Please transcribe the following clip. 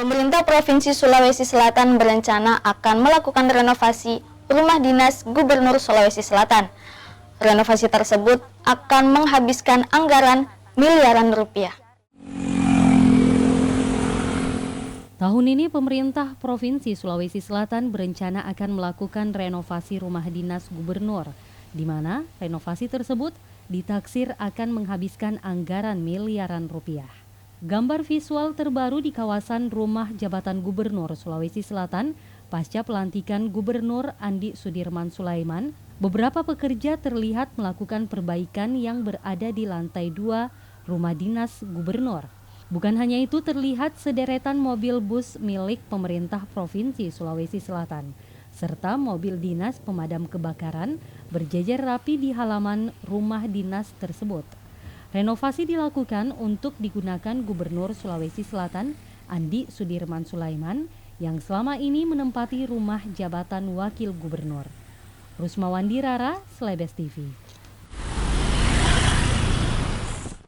Pemerintah Provinsi Sulawesi Selatan berencana akan melakukan renovasi rumah dinas Gubernur Sulawesi Selatan. Renovasi tersebut akan menghabiskan anggaran miliaran rupiah. Tahun ini pemerintah Provinsi Sulawesi Selatan berencana akan melakukan renovasi rumah dinas gubernur, di mana renovasi tersebut ditaksir akan menghabiskan anggaran miliaran rupiah. Gambar visual terbaru di kawasan rumah jabatan Gubernur Sulawesi Selatan pasca pelantikan Gubernur Andi Sudirman Sulaiman, beberapa pekerja terlihat melakukan perbaikan yang berada di lantai 2 rumah dinas gubernur. Bukan hanya itu, terlihat sederetan mobil bus milik pemerintah Provinsi Sulawesi Selatan, serta mobil dinas pemadam kebakaran berjejer rapi di halaman rumah dinas tersebut. Renovasi dilakukan untuk digunakan Gubernur Sulawesi Selatan Andi Sudirman Sulaiman yang selama ini menempati rumah jabatan Wakil Gubernur. Rusmawandi Rara, Slebes TV.